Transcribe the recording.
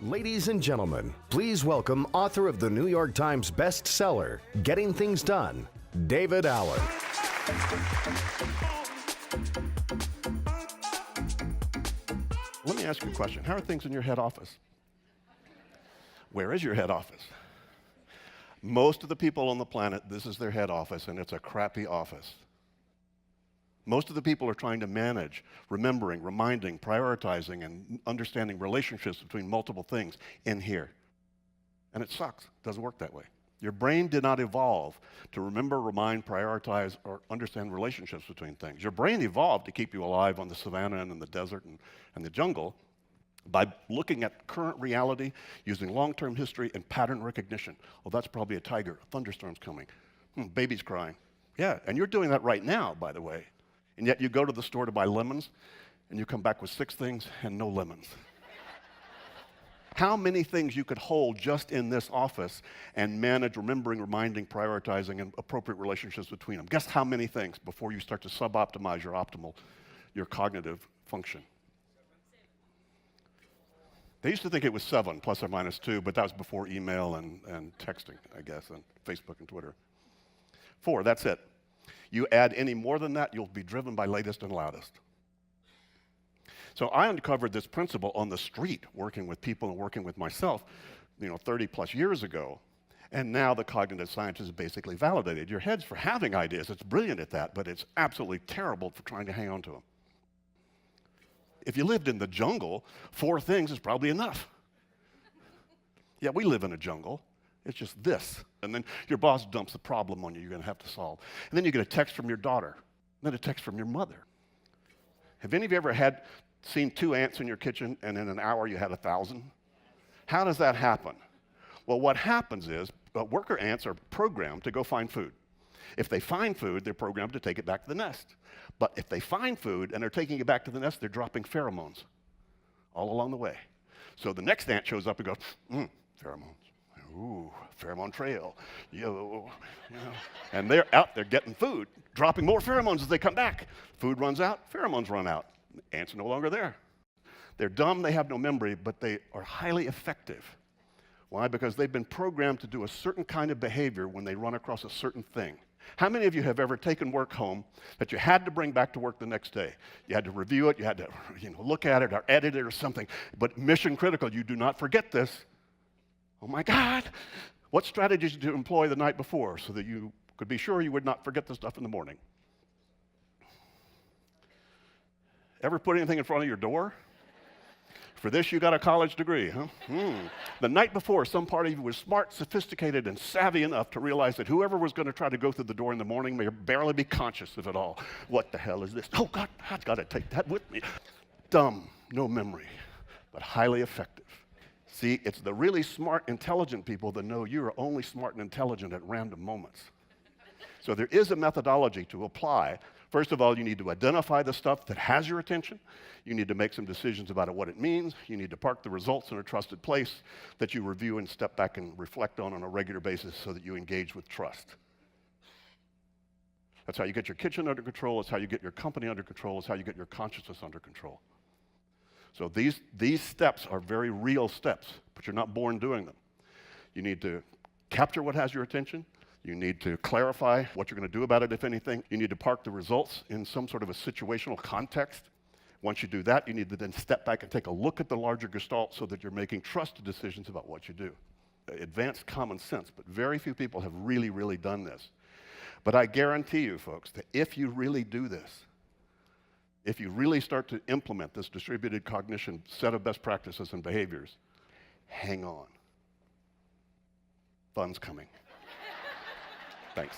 Ladies and gentlemen, please welcome author of the New York Times bestseller, Getting Things Done, David Allen. Let me ask you a question. How are things in your head office? Where is your head office? Most of the people on the planet, this is their head office, and it's a crappy office. Most of the people are trying to manage, remembering, reminding, prioritizing, and understanding relationships between multiple things in here. And it sucks. It doesn't work that way. Your brain did not evolve to remember, remind, prioritize, or understand relationships between things. Your brain evolved to keep you alive on the savannah and in the desert and the jungle by looking at current reality, using long-term history and pattern recognition. Oh, that's probably a tiger. A thunderstorm's coming. Baby's crying. Yeah, and you're doing that right now, by the way. And yet you go to the store to buy lemons, and you come back with 6 things and no lemons. How many things you could hold just in this office and manage remembering, reminding, prioritizing, and appropriate relationships between them? Guess how many things before you start to sub-optimize your cognitive function? They used to think it was 7, plus or minus 2, but that was before email and texting, I guess, and Facebook and Twitter. 4, that's it. You add any more than that, you'll be driven by latest and loudest. So I uncovered this principle on the street, working with people and working with myself, 30 plus years ago. And now the cognitive scientists have basically validated your head's for having ideas. It's brilliant at that, but it's absolutely terrible for trying to hang on to them. If you lived in the jungle, 4 things is probably enough. Yeah, we live in a jungle. It's just this. And then your boss dumps the problem on you you're going to have to solve. And then you get a text from your daughter, and then a text from your mother. Have any of you ever seen 2 ants in your kitchen, and in an hour you had 1,000? How does that happen? Well, what happens is worker ants are programmed to go find food. If they find food, they're programmed to take it back to the nest. But if they find food and they're taking it back to the nest, they're dropping pheromones all along the way. So the next ant shows up and goes, pheromones. Ooh, pheromone trail. Yo. And they're out there getting food, dropping more pheromones as they come back. Food runs out, pheromones run out. Ants are no longer there. They're dumb, they have no memory, but they are highly effective. Why? Because they've been programmed to do a certain kind of behavior when they run across a certain thing. How many of you have ever taken work home that you had to bring back to work the next day? You had to review it, you had to look at it or edit it or something, but mission critical, you do not forget this. Oh my God, what strategies did you employ the night before so that you could be sure you would not forget the stuff in the morning? Ever put anything in front of your door? For this, you got a college degree, huh? The night before, some part of you was smart, sophisticated, and savvy enough to realize that whoever was going to try to go through the door in the morning may barely be conscious of it all. What the hell is this? Oh God, I've got to take that with me. Dumb, no memory, but highly effective. See, it's the really smart, intelligent people that know you're only smart and intelligent at random moments. So there is a methodology to apply. First of all, you need to identify the stuff that has your attention. You need to make some decisions about what it means. You need to park the results in a trusted place that you review and step back and reflect on a regular basis so that you engage with trust. That's how you get your kitchen under control. It's how you get your company under control. It's how you get your consciousness under control. So these steps are very real steps, but you're not born doing them. You need to capture what has your attention. You need to clarify what you're going to do about it, if anything. You need to park the results in some sort of a situational context. Once you do that, you need to then step back and take a look at the larger gestalt so that you're making trusted decisions about what you do. Advanced common sense, but very few people have really, really done this. But I guarantee you, folks, that if you really do this, if you really start to implement this distributed cognition set of best practices and behaviors, hang on. Fun's coming. Thanks.